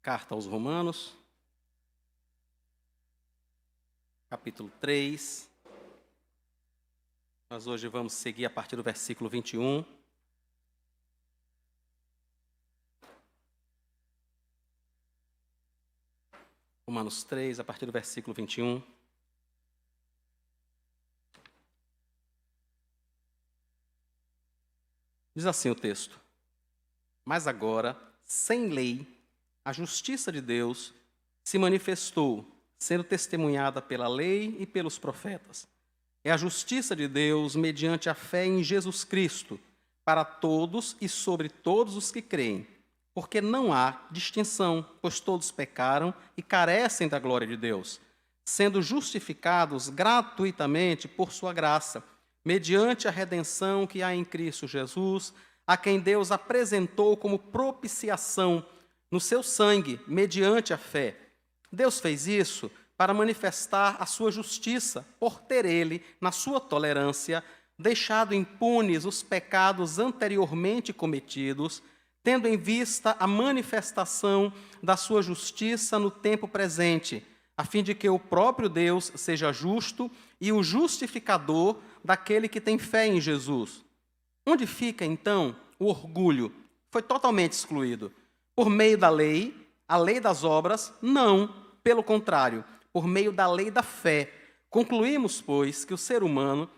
Carta aos Romanos, capítulo 3. Nós hoje vamos seguir a partir do versículo 21. Romanos 3, a partir do versículo 21. Diz assim o texto: Mas agora, sem lei, a justiça de Deus se manifestou, sendo testemunhada pela lei e pelos profetas. É a justiça de Deus mediante a fé em Jesus Cristo, para todos e sobre todos os que creem, porque não há distinção, pois todos pecaram e carecem da glória de Deus, sendo justificados gratuitamente por sua graça, mediante a redenção que há em Cristo Jesus, a quem Deus apresentou como propiciação no seu sangue, mediante a fé. Deus fez isso para manifestar a sua justiça, por ter ele, na sua tolerância, deixado impunes os pecados anteriormente cometidos, tendo em vista a manifestação da sua justiça no tempo presente, a fim de que o próprio Deus seja justo e o justificador daquele que tem fé em Jesus. Onde fica, então, o orgulho? Foi totalmente excluído. Por meio da lei, a lei das obras? Não, pelo contrário, por meio da lei da fé. Concluímos, pois, que o ser humano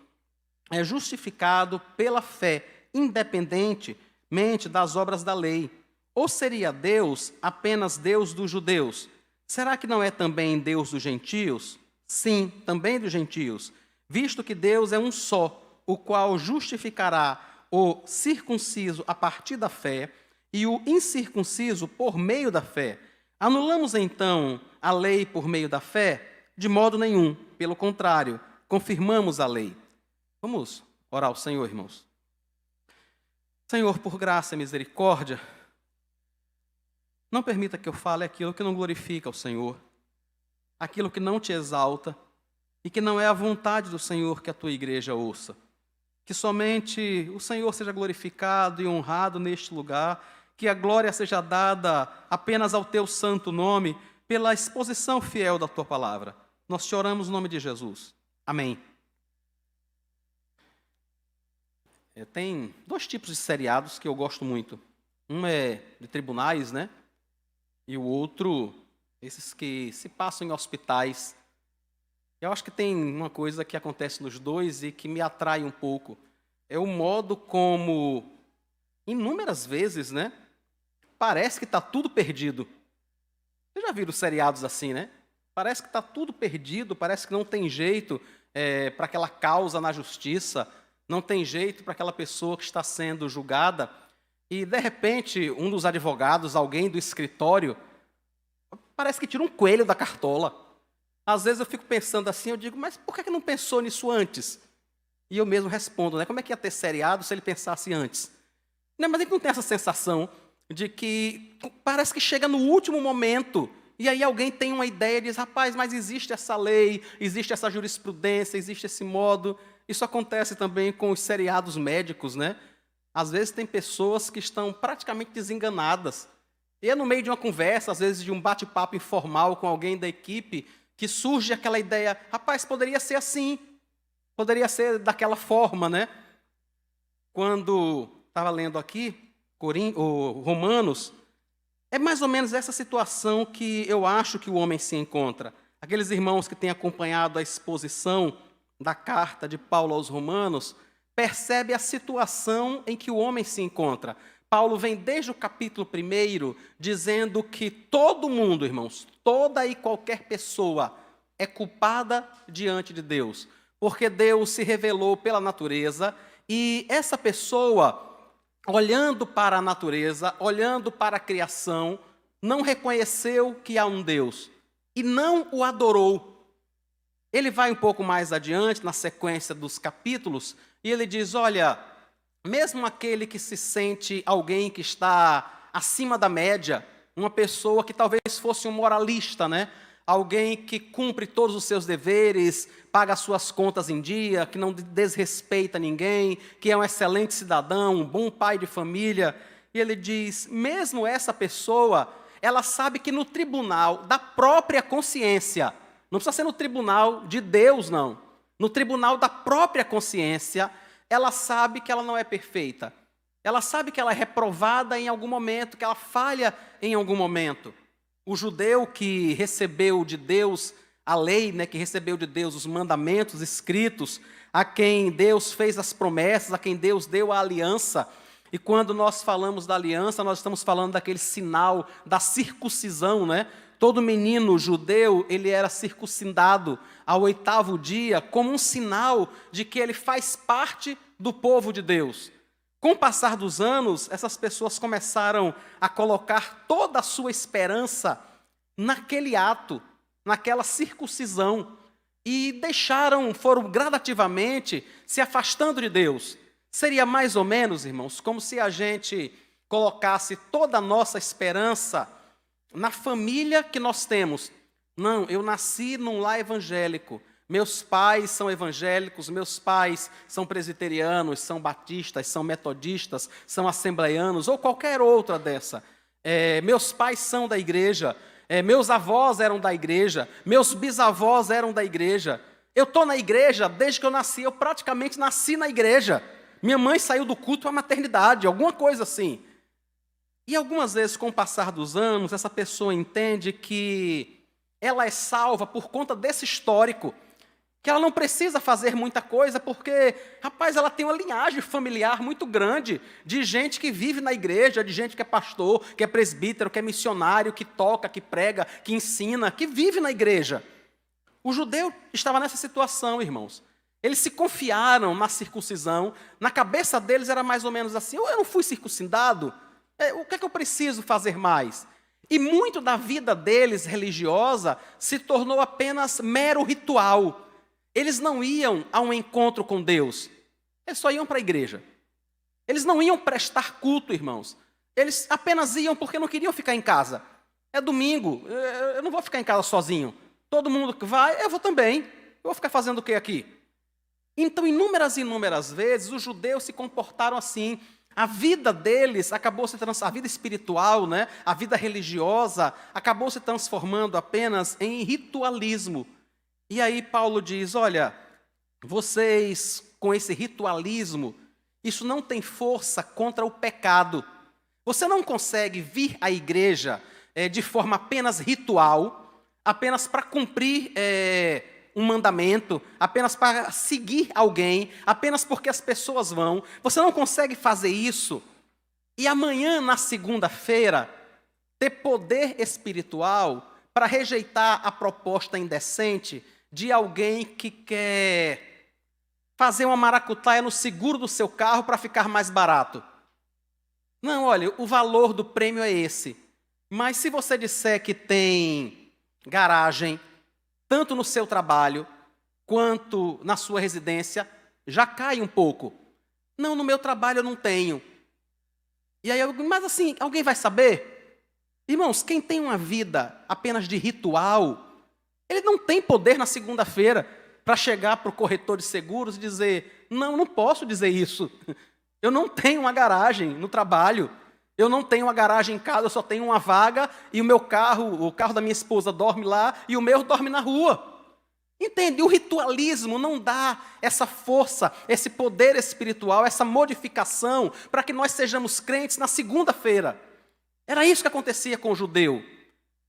é justificado pela fé, independentemente das obras da lei. Ou seria Deus apenas Deus dos judeus? Será que não é também Deus dos gentios? Sim, também dos gentios, visto que Deus é um só, o qual justificará o circunciso a partir da fé e o incircunciso por meio da fé. Anulamos, então, a lei por meio da fé? De modo nenhum, pelo contrário, confirmamos a lei. Vamos orar ao Senhor, irmãos. Senhor, por graça e misericórdia, não permita que eu fale aquilo que não glorifica ao Senhor, aquilo que não te exalta e que não é a vontade do Senhor que a tua igreja ouça. Que somente o Senhor seja glorificado e honrado neste lugar, que a glória seja dada apenas ao teu santo nome, pela exposição fiel da tua palavra. Nós te oramos no nome de Jesus. Amém. Tem dois tipos de seriados que eu gosto muito. Um é de tribunais, né? E o outro, esses que se passam em hospitais. Eu acho que tem uma coisa que acontece nos dois e que me atrai um pouco. É o modo como, inúmeras vezes, né? Parece que está tudo perdido. Vocês já viram seriados assim, né? Parece que está tudo perdido, parece que não tem jeito para aquela causa na justiça, não tem jeito para aquela pessoa que está sendo julgada. E, de repente, um dos advogados, alguém do escritório, parece que tira um coelho da cartola. Às vezes eu fico pensando assim, eu digo, mas por que não pensou nisso antes? E eu mesmo respondo, né? Como é que ia ter seriado se ele pensasse antes? Não, mas ele não tem essa sensação de que parece que chega no último momento, e aí alguém tem uma ideia e diz, rapaz, mas existe essa lei, existe essa jurisprudência, existe esse modo. Isso acontece também com os seriados médicos, né? Às vezes tem pessoas que estão praticamente desenganadas. E é no meio de uma conversa, às vezes de um bate-papo informal com alguém da equipe, que surge aquela ideia, rapaz, poderia ser assim, poderia ser daquela forma, né? Quando estava lendo aqui, Romanos, é mais ou menos essa situação que eu acho que o homem se encontra. Aqueles irmãos que têm acompanhado a exposição da carta de Paulo aos Romanos, percebe a situação em que o homem se encontra. Paulo vem desde o capítulo 1 dizendo que todo mundo, irmãos, toda e qualquer pessoa é culpada diante de Deus, porque Deus se revelou pela natureza e essa pessoa, olhando para a natureza, olhando para a criação, não reconheceu que há um Deus e não o adorou. Ele vai um pouco mais adiante, na sequência dos capítulos, e ele diz, olha, mesmo aquele que se sente alguém que está acima da média, uma pessoa que talvez fosse um moralista, né? Alguém que cumpre todos os seus deveres, paga as suas contas em dia, que não desrespeita ninguém, que é um excelente cidadão, um bom pai de família. E ele diz, mesmo essa pessoa, ela sabe que no tribunal da própria consciência, não precisa ser no tribunal de Deus, não. No tribunal da própria consciência, ela sabe que ela não é perfeita. Ela sabe que ela é reprovada em algum momento, que ela falha em algum momento. O judeu que recebeu de Deus a lei, né, que recebeu de Deus os mandamentos escritos, a quem Deus fez as promessas, a quem Deus deu a aliança. E quando nós falamos da aliança, nós estamos falando daquele sinal da circuncisão, né? Todo menino judeu, ele era circuncidado ao 8º dia, como um sinal de que ele faz parte do povo de Deus. Com o passar dos anos, essas pessoas começaram a colocar toda a sua esperança naquele ato, naquela circuncisão, e foram gradativamente se afastando de Deus. Seria mais ou menos, irmãos, como se a gente colocasse toda a nossa esperança na família que nós temos. Não, eu nasci num lar evangélico. Meus pais são evangélicos, meus pais são presbiterianos, são batistas, são metodistas, são assembleianos ou qualquer outra dessa. Meus pais são da igreja, meus avós eram da igreja, meus bisavós eram da igreja. Eu estou na igreja desde que eu nasci, eu praticamente nasci na igreja. Minha mãe saiu do culto à maternidade, alguma coisa assim. E algumas vezes, com o passar dos anos, essa pessoa entende que ela é salva por conta desse histórico, que ela não precisa fazer muita coisa, porque, rapaz, ela tem uma linhagem familiar muito grande de gente que vive na igreja, de gente que é pastor, que é presbítero, que é missionário, que toca, que prega, que ensina, que vive na igreja. O judeu estava nessa situação, irmãos. Eles se confiaram na circuncisão, na cabeça deles era mais ou menos assim: eu não fui circuncidado, o que é que eu preciso fazer mais? E muito da vida deles religiosa se tornou apenas mero ritual. Eles não iam a um encontro com Deus, eles só iam para a igreja. Eles não iam prestar culto, irmãos. Eles apenas iam porque não queriam ficar em casa. É domingo, eu não vou ficar em casa sozinho. Todo mundo que vai, eu vou também. Eu vou ficar fazendo o que aqui? Então, inúmeras e inúmeras vezes, os judeus se comportaram assim. A vida deles acabou se transformando, a vida espiritual, né? A vida religiosa, acabou se transformando apenas em ritualismo. E aí Paulo diz: olha, vocês com esse ritualismo, isso não tem força contra o pecado. Você não consegue vir à igreja de forma apenas ritual, apenas para cumprir um mandamento, apenas para seguir alguém, apenas porque as pessoas vão. Você não consegue fazer isso e amanhã, na segunda-feira, ter poder espiritual para rejeitar a proposta indecente de alguém que quer fazer uma maracutaia no seguro do seu carro para ficar mais barato. Não, olha, o valor do prêmio é esse. Mas se você disser que tem garagem, tanto no seu trabalho, quanto na sua residência, já cai um pouco. Não, no meu trabalho eu não tenho. E aí, mas assim, alguém vai saber? Irmãos, quem tem uma vida apenas de ritual, ele não tem poder na segunda-feira para chegar para o corretor de seguros e dizer: não posso dizer isso. Eu não tenho uma garagem no trabalho. Eu não tenho uma garagem em casa, eu só tenho uma vaga e o carro da minha esposa dorme lá e o meu dorme na rua. Entende? O ritualismo não dá essa força, esse poder espiritual, essa modificação para que nós sejamos crentes na segunda-feira. Era isso que acontecia com o judeu.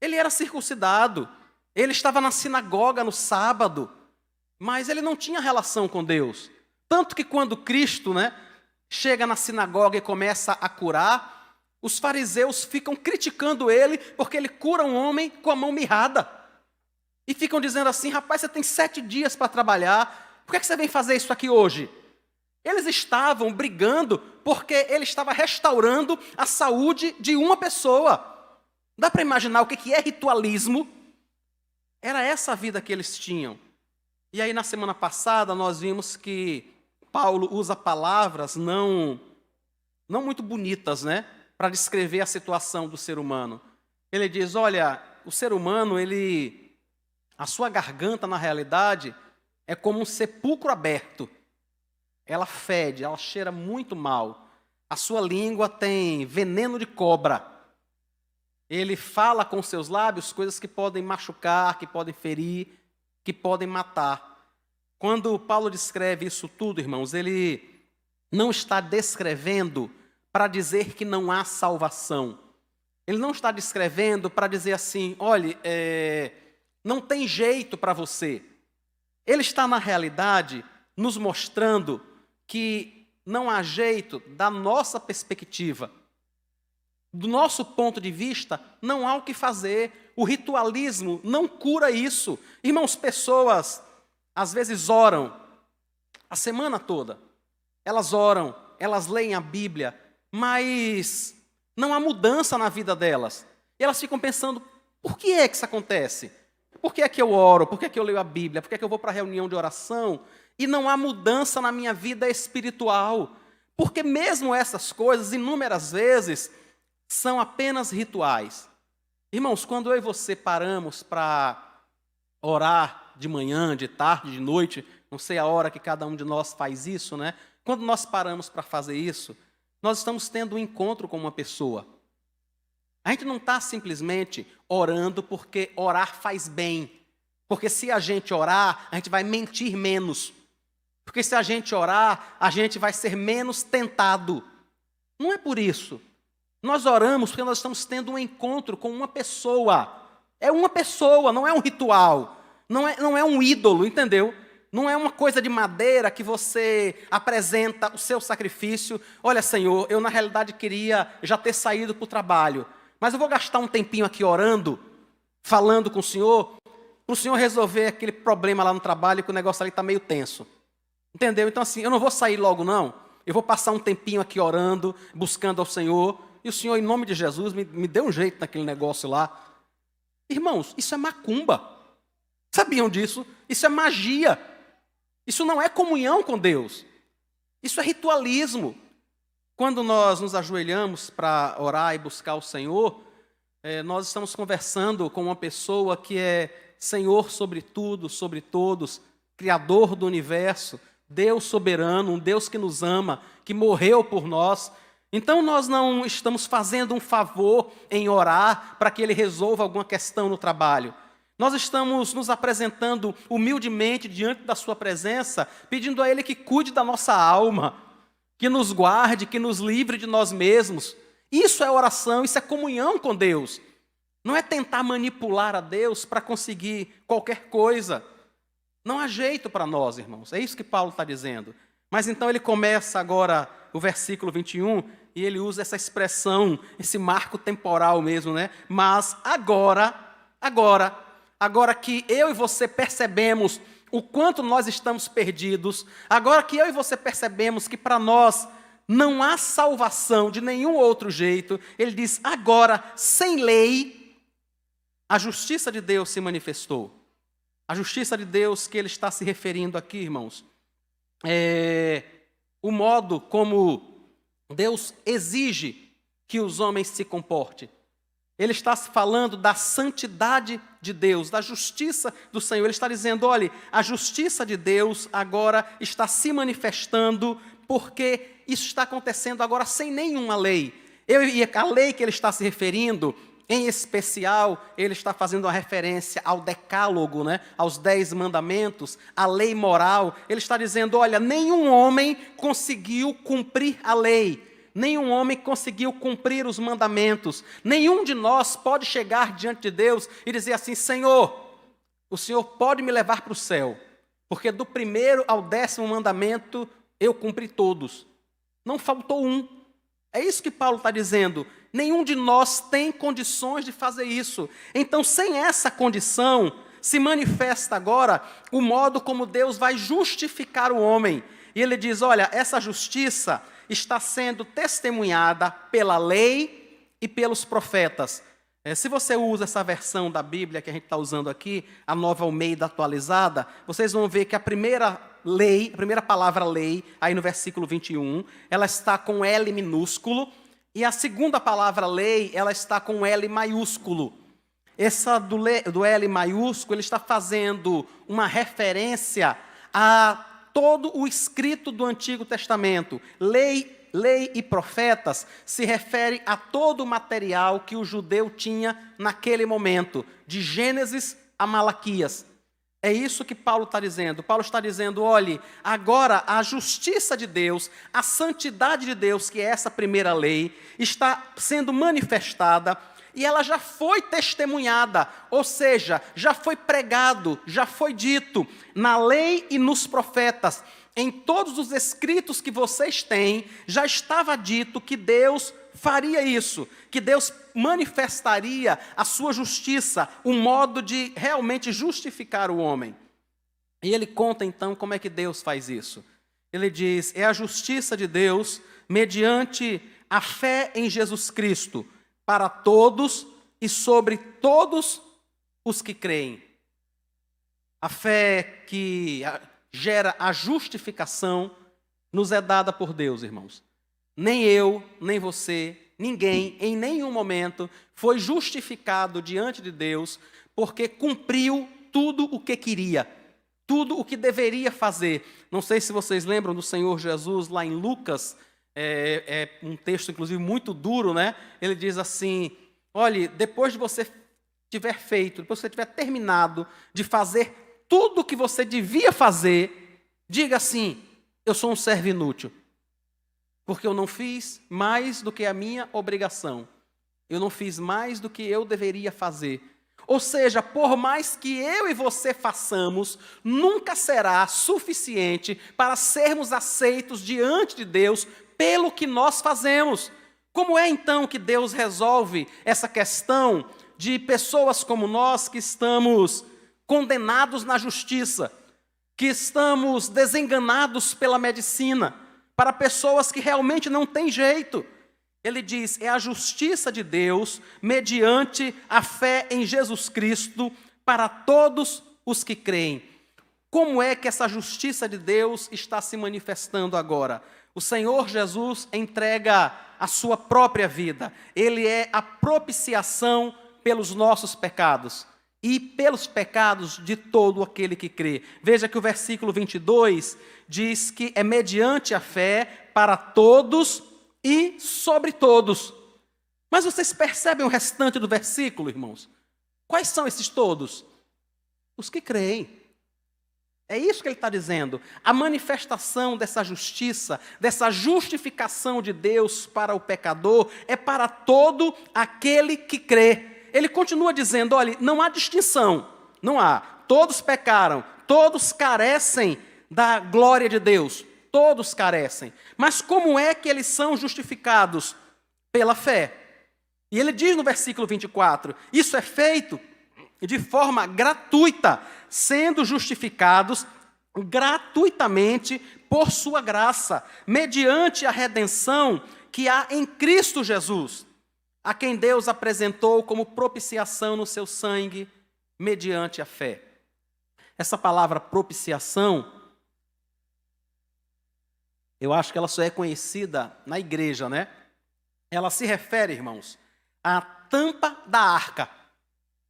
Ele era circuncidado, ele estava na sinagoga no sábado, mas ele não tinha relação com Deus. Tanto que quando Cristo, chega na sinagoga e começa a curar, os fariseus ficam criticando ele porque ele cura um homem com a mão mirrada. E ficam dizendo assim: rapaz, você tem 7 dias para trabalhar, por que você vem fazer isso aqui hoje? Eles estavam brigando porque ele estava restaurando a saúde de uma pessoa. Dá para imaginar o que é ritualismo? Era essa a vida que eles tinham. E aí na semana passada nós vimos que Paulo usa palavras não muito bonitas, para descrever a situação do ser humano. Ele diz: olha, o ser humano, a sua garganta, na realidade, é como um sepulcro aberto. Ela fede, ela cheira muito mal. A sua língua tem veneno de cobra. Ele fala com seus lábios coisas que podem machucar, que podem ferir, que podem matar. Quando Paulo descreve isso tudo, irmãos, ele não está descrevendo para dizer que não há salvação. Ele não está descrevendo para dizer assim, olhe, não tem jeito para você. Ele está, na realidade, nos mostrando que não há jeito da nossa perspectiva. Do nosso ponto de vista, não há o que fazer. O ritualismo não cura isso. Irmãos, pessoas às vezes oram a semana toda. Elas oram, elas leem a Bíblia, mas não há mudança na vida delas. E elas ficam pensando, por que é que isso acontece? Por que é que eu oro? Por que é que eu leio a Bíblia? Por que é que eu vou para a reunião de oração? E não há mudança na minha vida espiritual. Porque mesmo essas coisas, inúmeras vezes, são apenas rituais. Irmãos, quando eu e você paramos para orar de manhã, de tarde, de noite, não sei a hora que cada um de nós faz isso, né? Quando nós paramos para fazer isso, nós estamos tendo um encontro com uma pessoa. A gente não está simplesmente orando porque orar faz bem. Porque se a gente orar, a gente vai mentir menos. Porque se a gente orar, a gente vai ser menos tentado. Não é por isso. Nós oramos porque nós estamos tendo um encontro com uma pessoa. É uma pessoa, não é um ritual. Não é um ídolo, entendeu? Não é uma coisa de madeira que você apresenta o seu sacrifício. Olha, Senhor, eu na realidade queria já ter saído para o trabalho. Mas eu vou gastar um tempinho aqui orando, falando com o Senhor, para o Senhor resolver aquele problema lá no trabalho, que o negócio ali está meio tenso. Entendeu? Então assim, eu não vou sair logo não. Eu vou passar um tempinho aqui orando, buscando ao Senhor. E o Senhor, em nome de Jesus, me dê um jeito naquele negócio lá. Irmãos, isso é macumba. Sabiam disso? Isso é magia. Isso não é comunhão com Deus. Isso é ritualismo. Quando nós nos ajoelhamos para orar e buscar o Senhor, nós estamos conversando com uma pessoa que é Senhor sobre tudo, sobre todos, Criador do universo, Deus soberano, um Deus que nos ama, que morreu por nós. Então nós não estamos fazendo um favor em orar para que Ele resolva alguma questão no trabalho. Nós estamos nos apresentando humildemente diante da sua presença, pedindo a Ele que cuide da nossa alma, que nos guarde, que nos livre de nós mesmos. Isso é oração, isso é comunhão com Deus. Não é tentar manipular a Deus para conseguir qualquer coisa. Não há jeito para nós, irmãos. É isso que Paulo está dizendo. Mas então ele começa agora o versículo 21 e ele usa essa expressão, esse marco temporal mesmo, né? Mas agora que eu e você percebemos o quanto nós estamos perdidos, agora que eu e você percebemos que para nós não há salvação de nenhum outro jeito, ele diz, agora, sem lei, a justiça de Deus se manifestou. A justiça de Deus que ele está se referindo aqui, irmãos, é o modo como Deus exige que os homens se comportem. Ele está falando da santidade de Deus, da justiça do Senhor. Ele está dizendo, olha, a justiça de Deus agora está se manifestando porque isso está acontecendo agora sem nenhuma lei. A lei que ele está se referindo, em especial, ele está fazendo uma referência ao decálogo, né? Aos 10 mandamentos, à lei moral. Ele está dizendo, olha, nenhum homem conseguiu cumprir a lei. Nenhum homem conseguiu cumprir os mandamentos. Nenhum de nós pode chegar diante de Deus e dizer assim, Senhor, o Senhor pode me levar para o céu, porque do 1º ao 10º mandamento eu cumpri todos. Não faltou um. É isso que Paulo está dizendo. Nenhum de nós tem condições de fazer isso. Então, sem essa condição, se manifesta agora o modo como Deus vai justificar o homem. E ele diz, olha, essa justiça está sendo testemunhada pela lei e pelos profetas. Se você usa essa versão da Bíblia que a gente está usando aqui, a Nova Almeida atualizada, vocês vão ver que a primeira palavra lei, aí no versículo 21, ela está com L minúsculo, e a segunda palavra lei, ela está com L maiúsculo. Essa do L maiúsculo, ele está fazendo uma referência a todo o escrito do Antigo Testamento. Lei lei e profetas se refere a todo o material que o judeu tinha naquele momento, de Gênesis a Malaquias. É isso que Paulo está dizendo. Paulo está dizendo, olhe, agora a justiça de Deus, a santidade de Deus, que é essa primeira lei, está sendo manifestada e ela já foi testemunhada, ou seja, já foi pregado, já foi dito na lei e nos profetas. Em todos os escritos que vocês têm, já estava dito que Deus faria isso, que Deus manifestaria a sua justiça, o modo de realmente justificar o homem. E ele conta então como é que Deus faz isso. Ele diz, é a justiça de Deus mediante a fé em Jesus Cristo, para todos e sobre todos os que creem. A fé que gera a justificação nos é dada por Deus, irmãos. Nem eu, nem você, ninguém, em nenhum momento, foi justificado diante de Deus porque cumpriu tudo o que queria, tudo o que deveria fazer. Não sei se vocês lembram do Senhor Jesus lá em Lucas, é um texto, inclusive, muito duro, né? Ele diz assim, olhe, depois de você tiver feito, depois que você tiver terminado de fazer tudo o que você devia fazer, diga assim, eu sou um servo inútil. Porque eu não fiz mais do que a minha obrigação. Eu não fiz mais do que eu deveria fazer. Ou seja, por mais que eu e você façamos, nunca será suficiente para sermos aceitos diante de Deus pelo que nós fazemos. Como é então que Deus resolve essa questão de pessoas como nós que estamos condenados na justiça, que estamos desenganados pela medicina, para pessoas que realmente não têm jeito? Ele diz, é a justiça de Deus mediante a fé em Jesus Cristo para todos os que creem. Como é que essa justiça de Deus está se manifestando agora? O Senhor Jesus entrega a sua própria vida. Ele é a propiciação pelos nossos pecados e pelos pecados de todo aquele que crê. Veja que o versículo 22 diz que é mediante a fé para todos e sobre todos. Mas vocês percebem o restante do versículo, irmãos? Quais são esses todos? Os que creem. É isso que ele está dizendo. A manifestação dessa justiça, dessa justificação de Deus para o pecador, é para todo aquele que crê. Ele continua dizendo, olha, não há distinção, não há. Todos pecaram, todos carecem da glória de Deus, todos carecem. Mas como é que eles são justificados? Pela fé. E ele diz no versículo 24, isso é feito de forma gratuita, sendo justificados gratuitamente por sua graça, mediante a redenção que há em Cristo Jesus, a quem Deus apresentou como propiciação no seu sangue, mediante a fé. Essa palavra propiciação, eu acho que ela só é conhecida na igreja, né? Ela se refere, irmãos, à tampa da arca.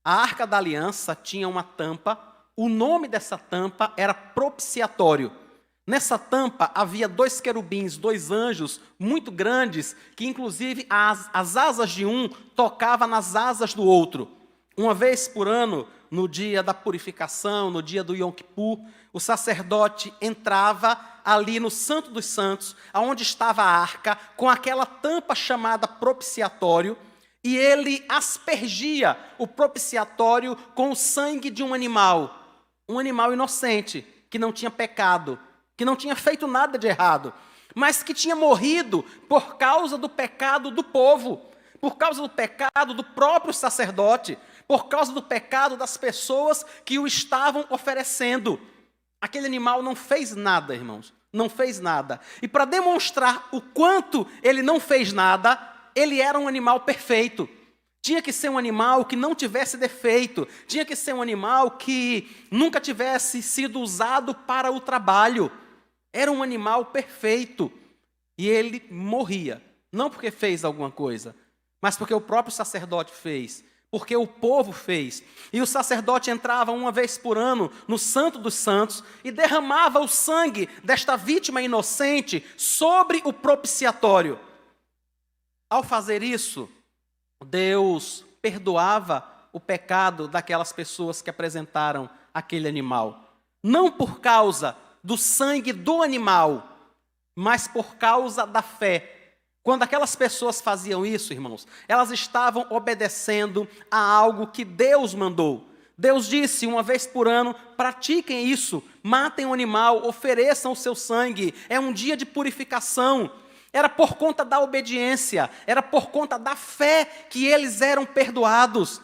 A arca da aliança tinha uma tampa, o nome dessa tampa era propiciatório. Nessa tampa havia 2 querubins, 2 anjos muito grandes, que inclusive as asas de um tocavam nas asas do outro. Uma vez por ano, no dia da purificação, no dia do Yom Kippur, o sacerdote entrava ali no Santo dos Santos, aonde estava a arca, com aquela tampa chamada propiciatório, e ele aspergia o propiciatório com o sangue de um animal inocente, que não tinha pecado, que não tinha feito nada de errado, mas que tinha morrido por causa do pecado do povo, por causa do pecado do próprio sacerdote, por causa do pecado das pessoas que o estavam oferecendo. Aquele animal não fez nada, irmãos, não fez nada. E para demonstrar o quanto ele não fez nada, ele era um animal perfeito. Tinha que ser um animal que não tivesse defeito. Tinha que ser um animal que nunca tivesse sido usado para o trabalho. Era um animal perfeito. E ele morria. Não porque fez alguma coisa, mas porque o próprio sacerdote fez. porque o povo fez. E o sacerdote entrava uma vez por ano no Santo dos Santos e derramava o sangue desta vítima inocente sobre o propiciatório. Ao fazer isso, Deus perdoava o pecado daquelas pessoas que apresentaram aquele animal. Não por causa do sangue do animal, mas por causa da fé. Quando aquelas pessoas faziam isso, irmãos, elas estavam obedecendo a algo que Deus mandou. Deus disse, uma vez por ano, pratiquem isso, matem um animal, ofereçam o seu sangue, é um dia de purificação. Era por conta da obediência, era por conta da fé que eles eram perdoados.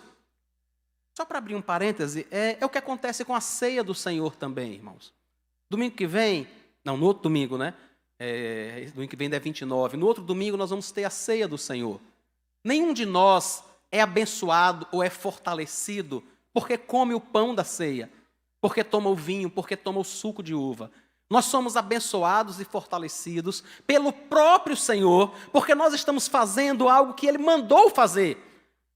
Só para abrir um parêntese, é o que acontece com a ceia do Senhor também, irmãos. Domingo que vem, não, no outro domingo, né? Domingo que vem é 29. No outro domingo nós vamos ter a ceia do Senhor. Nenhum de nós é abençoado ou é fortalecido porque come o pão da ceia, porque toma o vinho, porque toma o suco de uva. Nós somos abençoados e fortalecidos pelo próprio Senhor, porque nós estamos fazendo algo que Ele mandou fazer.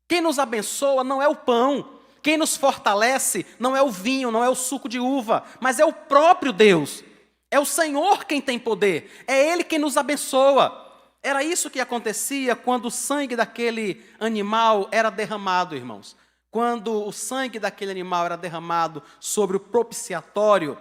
Quem nos abençoa não é o pão, quem nos fortalece não é o vinho, não é o suco de uva, mas é o próprio Deus. É o Senhor quem tem poder, é Ele quem nos abençoa. Era isso que acontecia quando o sangue daquele animal era derramado, irmãos. Quando o sangue daquele animal era derramado sobre o propiciatório,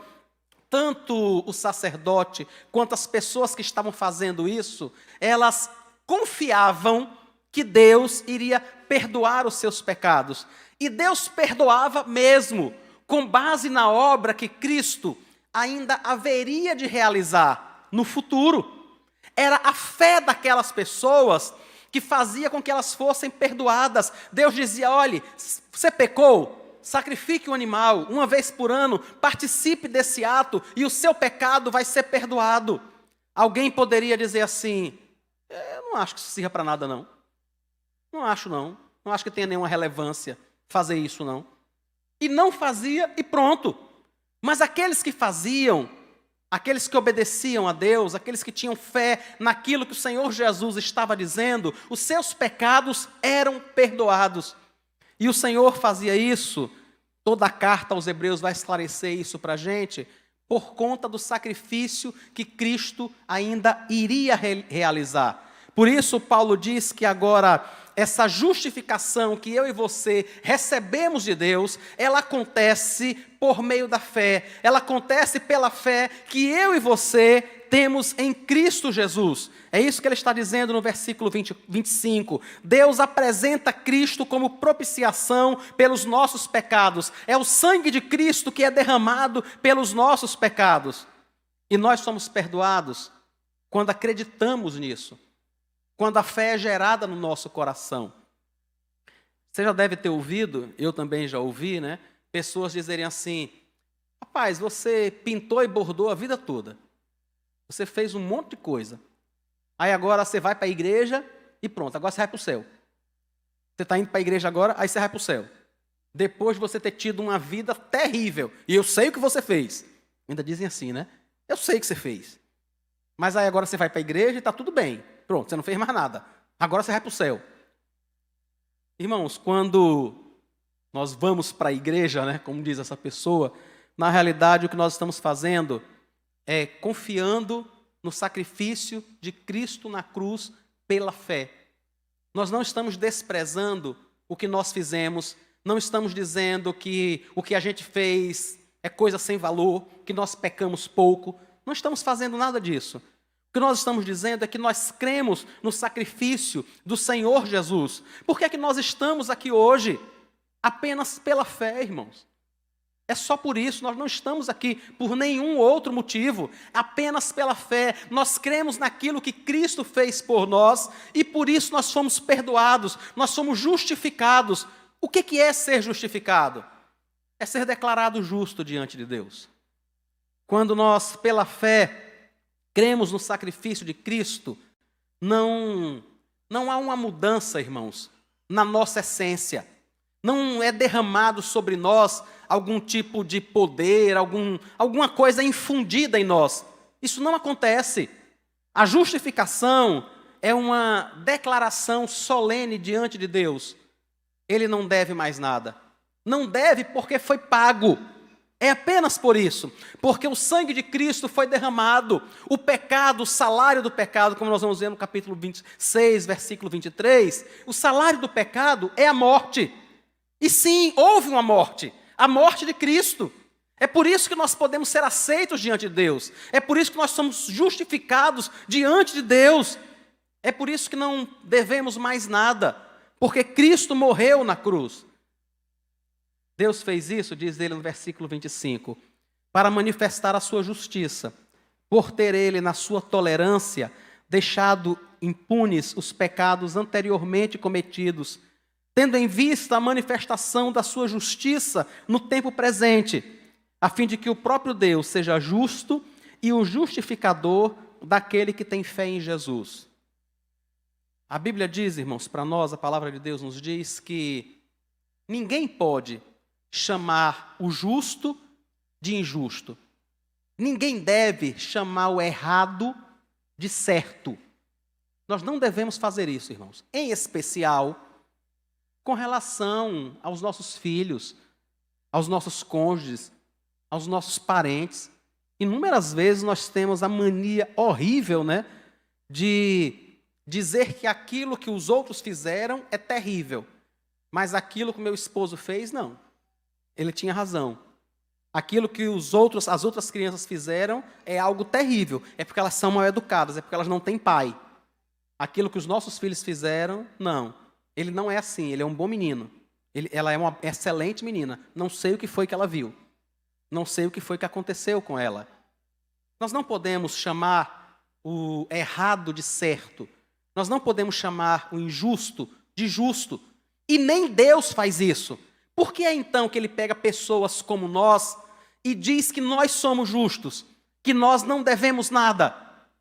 tanto o sacerdote quanto as pessoas que estavam fazendo isso, elas confiavam que Deus iria perdoar os seus pecados. E Deus perdoava mesmo, com base na obra que Cristo ainda haveria de realizar no futuro. Era a fé daquelas pessoas que fazia com que elas fossem perdoadas. Deus dizia, olhe, você pecou, sacrifique um animal, uma vez por ano, participe desse ato e o seu pecado vai ser perdoado. Alguém poderia dizer assim, eu não acho que isso sirva para nada não. Não acho não, não acho que tenha nenhuma relevância fazer isso não. E não fazia e pronto. Mas aqueles que faziam, aqueles que obedeciam a Deus, aqueles que tinham fé naquilo que o Senhor Jesus estava dizendo, os seus pecados eram perdoados. E o Senhor fazia isso, toda a carta aos Hebreus vai esclarecer isso para a gente, por conta do sacrifício que Cristo ainda iria realizar. Por isso Paulo diz que agora essa justificação que eu e você recebemos de Deus, ela acontece por meio da fé. Ela acontece pela fé que eu e você temos em Cristo Jesus. É isso que ele está dizendo no versículo 25. Deus apresenta Cristo como propiciação pelos nossos pecados. É o sangue de Cristo que é derramado pelos nossos pecados. E nós somos perdoados quando acreditamos nisso. Quando a fé é gerada no nosso coração. Você já deve ter ouvido, eu também já ouvi, né? Pessoas dizerem assim, rapaz, você pintou e bordou a vida toda. Você fez um monte de coisa. Aí agora você vai para a igreja e pronto, agora você vai para o céu. Você está indo para a igreja agora, aí você vai para o céu. Depois de você ter tido uma vida terrível. E eu sei o que você fez. Ainda dizem assim, né? Eu sei o que você fez. Mas aí agora você vai para a igreja e está tudo bem. Pronto, você não fez mais nada. Agora você vai para o céu. Irmãos, quando nós vamos para a igreja, né, como diz essa pessoa, na realidade o que nós estamos fazendo é confiando no sacrifício de Cristo na cruz pela fé. Nós não estamos desprezando o que nós fizemos, não estamos dizendo que o que a gente fez é coisa sem valor, que nós pecamos pouco. Não estamos fazendo nada disso. O que nós estamos dizendo é que nós cremos no sacrifício do Senhor Jesus. Por que é que nós estamos aqui hoje? Apenas pela fé, irmãos. É só por isso, nós não estamos aqui por nenhum outro motivo, apenas pela fé. Nós cremos naquilo que Cristo fez por nós e por isso nós fomos perdoados, nós somos justificados. O que é ser justificado? É ser declarado justo diante de Deus. Quando nós, pela fé, cremos no sacrifício de Cristo, não há uma mudança, irmãos, na nossa essência. Não é derramado sobre nós algum tipo de poder, alguma coisa infundida em nós. Isso não acontece. A justificação é uma declaração solene diante de Deus. ele não deve mais nada. Não deve porque foi pago. É apenas por isso. Porque o sangue de Cristo foi derramado. O pecado, o salário do pecado, como nós vamos ver no capítulo 26, versículo 23, o salário do pecado é a morte. E sim, houve uma morte. A morte de Cristo. É por isso que nós podemos ser aceitos diante de Deus. É por isso que nós somos justificados diante de Deus. É por isso que não devemos mais nada. Porque Cristo morreu na cruz. Deus fez isso, diz ele no versículo 25, para manifestar a sua justiça, por ter ele, na sua tolerância, deixado impunes os pecados anteriormente cometidos, tendo em vista a manifestação da sua justiça no tempo presente, a fim de que o próprio Deus seja justo e o justificador daquele que tem fé em Jesus. A Bíblia diz, irmãos, para nós, a palavra de Deus nos diz que ninguém pode chamar o justo de injusto. Ninguém deve chamar o errado de certo. Nós não devemos fazer isso, irmãos. Em especial, com relação aos nossos filhos, aos nossos cônjuges, aos nossos parentes. Inúmeras vezes nós temos a mania horrível, né, de dizer que aquilo que os outros fizeram é terrível, mas aquilo que meu esposo fez, não. Ele tinha razão. Aquilo que as outras crianças fizeram é algo terrível. É porque elas são mal educadas, é porque elas não têm pai. Aquilo que os nossos filhos fizeram, não. Ele não é assim, ele é um bom menino. Ela é uma excelente menina. Não sei o que foi que ela viu. Não sei o que foi que aconteceu com ela. Nós não podemos chamar o errado de certo. Nós não podemos chamar o injusto de justo. E nem Deus faz isso. Por que é então que ele pega pessoas como nós e diz que nós somos justos, que nós não devemos nada?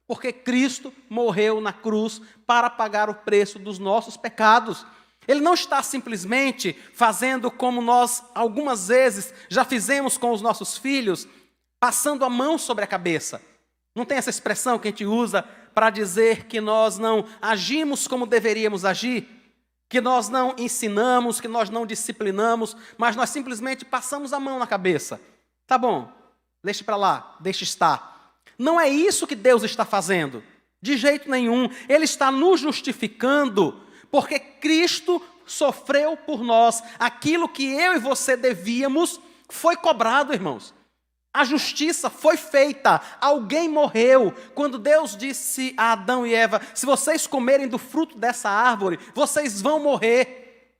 Porque Cristo morreu na cruz para pagar o preço dos nossos pecados. Ele não está simplesmente fazendo como nós algumas vezes já fizemos com os nossos filhos, passando a mão sobre a cabeça. Não tem essa expressão que a gente usa para dizer que nós não agimos como deveríamos agir? Que nós não ensinamos, que nós não disciplinamos, mas nós simplesmente passamos a mão na cabeça. Tá bom, deixe para lá, deixe estar. Não é isso que Deus está fazendo, de jeito nenhum. Ele está nos justificando, porque Cristo sofreu por nós. Aquilo que eu e você devíamos foi cobrado, irmãos. A justiça foi feita, alguém morreu. Quando Deus disse a Adão e Eva, se vocês comerem do fruto dessa árvore, vocês vão morrer.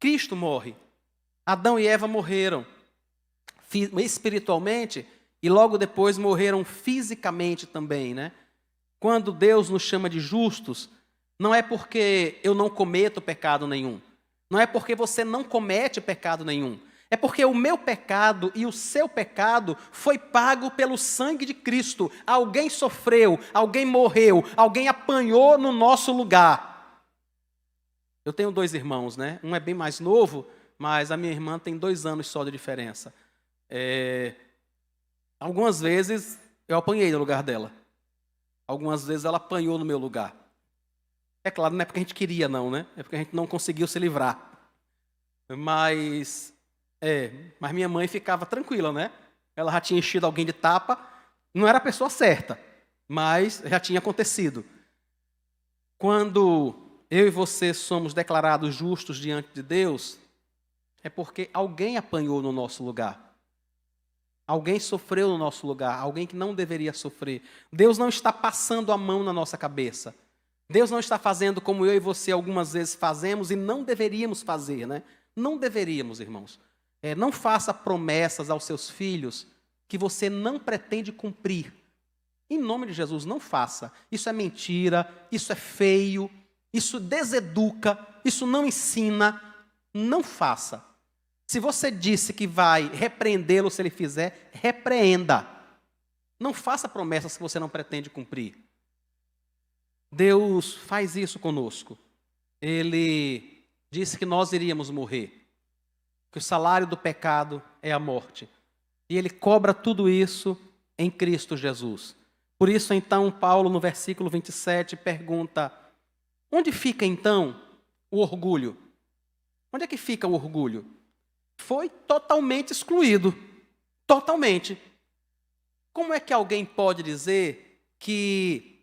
Cristo morre. Adão e Eva morreram espiritualmente e logo depois morreram fisicamente também, né? Quando Deus nos chama de justos, não é porque eu não cometo pecado nenhum. Não é porque você não comete pecado nenhum. É porque o meu pecado e o seu pecado foi pago pelo sangue de Cristo. Alguém sofreu, alguém morreu, alguém apanhou no nosso lugar. Eu tenho 2 irmãos, né? Um é bem mais novo, mas a minha irmã tem 2 anos só de diferença. Algumas vezes eu apanhei no lugar dela. Algumas vezes ela apanhou no meu lugar. É claro, não é porque a gente queria não, né? É porque a gente não conseguiu se livrar. Mas minha mãe ficava tranquila, né? Ela já tinha enchido alguém de tapa, não era a pessoa certa, mas já tinha acontecido. Quando eu e você somos declarados justos diante de Deus, é porque alguém apanhou no nosso lugar. Alguém sofreu no nosso lugar, alguém que não deveria sofrer. Deus não está passando a mão na nossa cabeça. Deus não está fazendo como eu e você algumas vezes fazemos e não deveríamos fazer, né? Não deveríamos, irmãos. Não faça promessas aos seus filhos que você não pretende cumprir. Em nome de Jesus, não faça. Isso é mentira, isso é feio, isso deseduca, isso não ensina. Não faça. Se você disse que vai repreendê-lo se ele fizer, repreenda. Não faça promessas que você não pretende cumprir. Deus faz isso conosco. Ele disse que nós iríamos morrer. Que o salário do pecado é a morte. E ele cobra tudo isso em Cristo Jesus. Por isso, então, Paulo, no versículo 27, pergunta: onde fica, então, o orgulho? Onde é que fica o orgulho? Foi totalmente excluído. Totalmente. Como é que alguém pode dizer que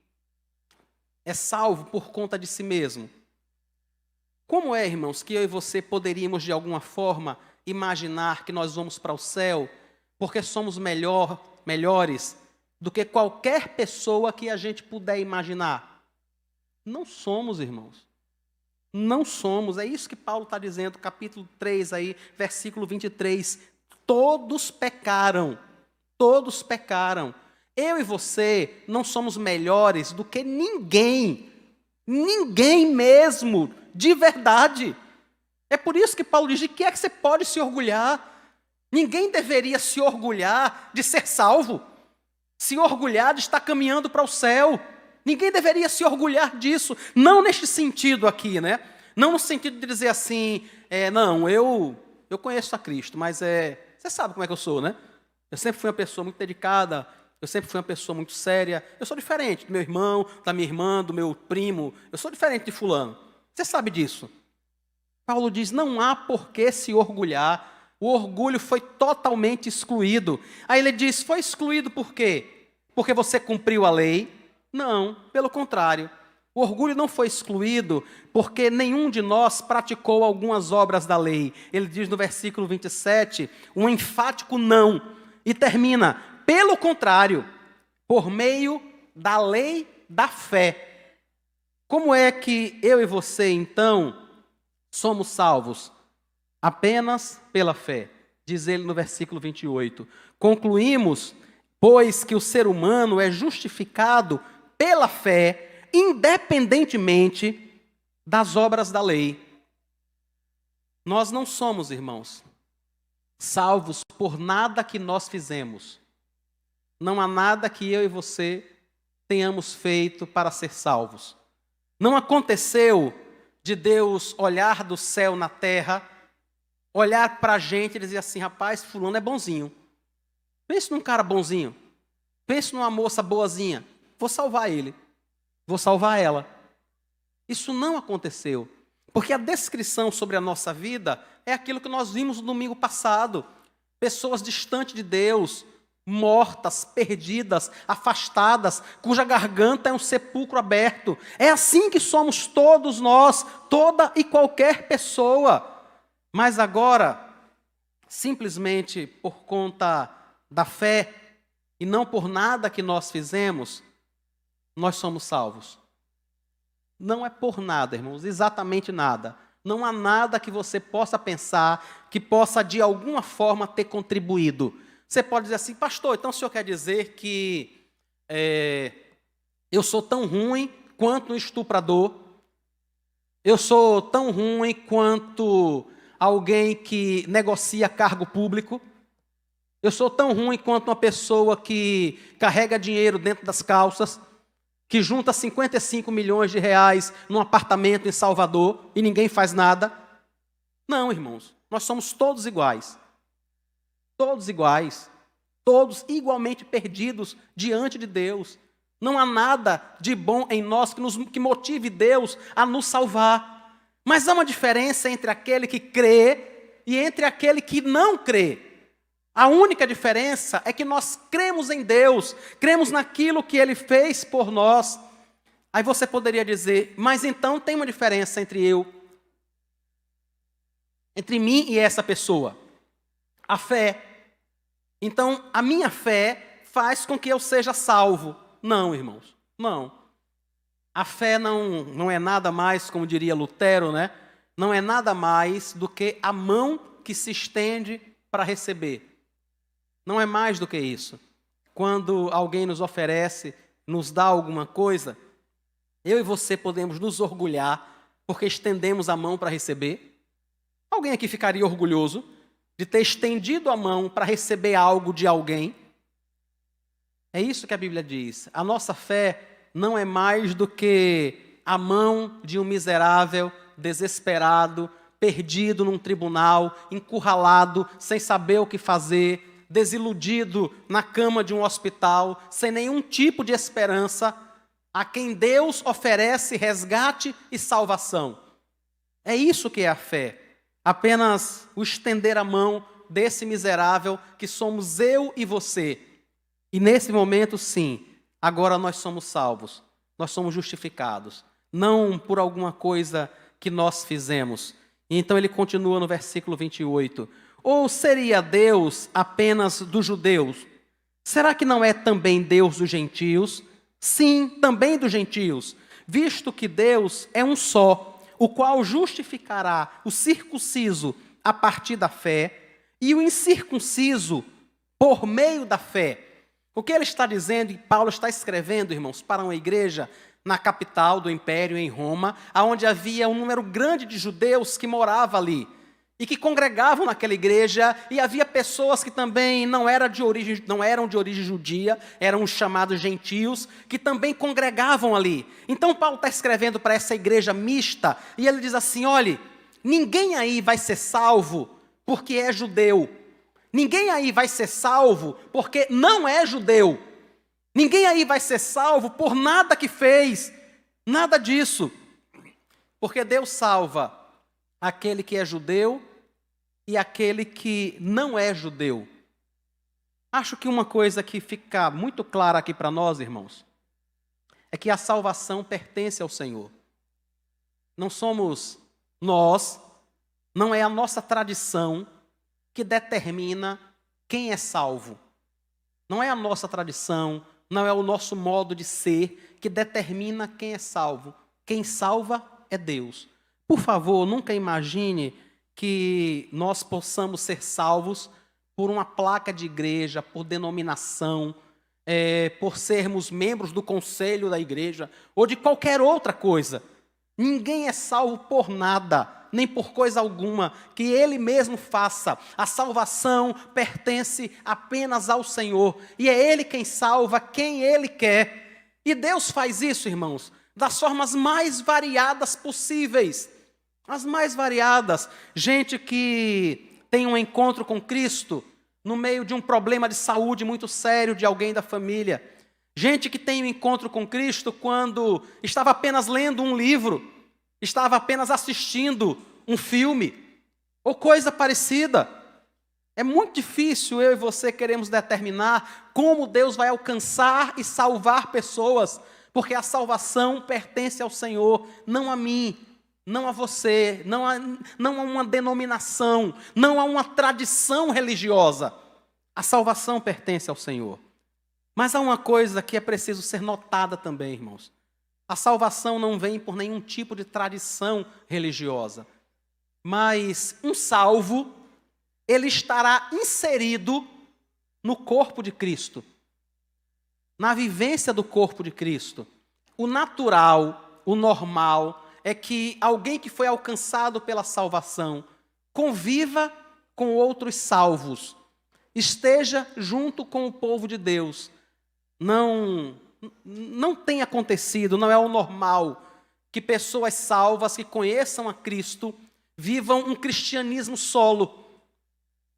é salvo por conta de si mesmo? Como é, irmãos, que eu e você poderíamos, de alguma forma, imaginar que nós vamos para o céu porque somos melhores do que qualquer pessoa que a gente puder imaginar? Não somos, irmãos. Não somos. É isso que Paulo está dizendo, capítulo 3, aí, versículo 23. Todos pecaram. Todos pecaram. Eu e você não somos melhores do que ninguém. Ninguém mesmo, de verdade. É por isso que Paulo diz, de que é que você pode se orgulhar? Ninguém deveria se orgulhar de ser salvo. Se orgulhar de estar caminhando para o céu. Ninguém deveria se orgulhar disso. Não neste sentido aqui, né? Não no sentido de dizer assim, não, eu conheço a Cristo, mas você sabe como é que eu sou, né? Eu sempre fui uma pessoa muito dedicada, eu sempre fui uma pessoa muito séria. Eu sou diferente do meu irmão, da minha irmã, do meu primo. Eu sou diferente de fulano. Você sabe disso. Paulo diz, não há por que se orgulhar. O orgulho foi totalmente excluído. Aí ele diz, foi excluído por quê? Porque você cumpriu a lei? Não, pelo contrário. O orgulho não foi excluído porque nenhum de nós praticou algumas obras da lei. Ele diz no versículo 27, um enfático não. E termina, pelo contrário, por meio da lei da fé. Como é que eu e você, então, somos salvos? Apenas pela fé. Diz ele no versículo 28. Concluímos, pois, que o ser humano é justificado pela fé, independentemente das obras da lei. Nós não somos, irmãos, salvos por nada que nós fizemos. Não há nada que eu e você tenhamos feito para ser salvos. Não aconteceu de Deus olhar do céu na terra, olhar para a gente e dizer assim, rapaz, fulano é bonzinho. Pense num cara bonzinho. Pense numa moça boazinha. Vou salvar ele. Vou salvar ela. Isso não aconteceu. Porque a descrição sobre a nossa vida é aquilo que nós vimos no domingo passado. Pessoas distantes de Deus, mortas, perdidas, afastadas, cuja garganta é um sepulcro aberto. É assim que somos todos nós, toda e qualquer pessoa. Mas agora, simplesmente por conta da fé e não por nada que nós fizemos, nós somos salvos. Não é por nada, irmãos, exatamente nada. Não há nada que você possa pensar que possa de alguma forma ter contribuído. Você pode dizer assim, pastor, então o senhor quer dizer que eu sou tão ruim quanto um estuprador? Eu sou tão ruim quanto alguém que negocia cargo público? Eu sou tão ruim quanto uma pessoa que carrega dinheiro dentro das calças, que junta 55 milhões de reais num apartamento em Salvador e ninguém faz nada? Não, irmãos, nós somos todos iguais. Todos iguais. Todos igualmente perdidos diante de Deus. Não há nada de bom em nós que motive Deus a nos salvar. Mas há uma diferença entre aquele que crê e entre aquele que não crê. A única diferença é que nós cremos em Deus, cremos naquilo que Ele fez por nós. Aí você poderia dizer, mas então tem uma diferença entre mim e essa pessoa. A fé. Então, a minha fé faz com que eu seja salvo. Não, irmãos, não. A fé não é nada mais, como diria Lutero, né? Não é nada mais do que a mão que se estende para receber. Não é mais do que isso. Quando alguém nos oferece, nos dá alguma coisa, eu e você podemos nos orgulhar porque estendemos a mão para receber. Alguém aqui ficaria orgulhoso de ter estendido a mão para receber algo de alguém? É isso que a Bíblia diz. A nossa fé não é mais do que a mão de um miserável, desesperado, perdido num tribunal, encurralado, sem saber o que fazer, desiludido na cama de um hospital, sem nenhum tipo de esperança, a quem Deus oferece resgate e salvação. É isso que é a fé. apenas o estender a mão desse miserável que somos eu e você. E nesse momento, sim, agora nós somos salvos, nós somos justificados, não por alguma coisa que nós fizemos. E então ele continua no versículo 28. Ou seria Deus apenas dos judeus? Será que não é também Deus dos gentios? Sim, também dos gentios, visto que Deus é um só, o qual justificará o circunciso a partir da fé e o incircunciso por meio da fé. O que ele está dizendo, e Paulo está escrevendo, irmãos, para uma igreja na capital do império, em Roma, onde havia um número grande de judeus que morava ali e que congregavam naquela igreja, e havia pessoas que também não eram de origem judia, eram os chamados gentios, que também congregavam ali. Então Paulo está escrevendo para essa igreja mista, e ele diz assim: olhe, ninguém aí vai ser salvo porque é judeu, ninguém aí vai ser salvo porque não é judeu, ninguém aí vai ser salvo por nada que fez, nada disso, porque Deus salva aquele que é judeu e aquele que não é judeu. Acho que uma coisa que fica muito clara aqui para nós, irmãos, é que a salvação pertence ao Senhor. Não somos nós, não é a nossa tradição que determina quem é salvo. Não é a nossa tradição, não é o nosso modo de ser que determina quem é salvo. Quem salva é Deus. Por favor, nunca imagine que nós possamos ser salvos por uma placa de igreja, por denominação, por sermos membros do conselho da igreja ou de qualquer outra coisa. Ninguém é salvo por nada, nem por coisa alguma que ele mesmo faça. A salvação pertence apenas ao Senhor, e é Ele quem salva quem Ele quer. E Deus faz isso, irmãos, das formas mais variadas possíveis. As mais variadas. Gente que tem um encontro com Cristo no meio de um problema de saúde muito sério de alguém da família. Gente que tem um encontro com Cristo quando estava apenas lendo um livro, estava apenas assistindo um filme, ou coisa parecida. É muito difícil eu e você queremos determinar como Deus vai alcançar e salvar pessoas, porque a salvação pertence ao Senhor, não a mim, não a você, não a uma denominação, não a uma tradição religiosa. A salvação pertence ao Senhor. Mas há uma coisa que é preciso ser notada também, irmãos. A salvação não vem por nenhum tipo de tradição religiosa. Mas um salvo, ele estará inserido no corpo de Cristo, na vivência do corpo de Cristo. O natural, o normal, é que alguém que foi alcançado pela salvação conviva com outros salvos, esteja junto com o povo de Deus. Não tem acontecido, não é o normal que pessoas salvas que conheçam a Cristo vivam um cristianismo solo.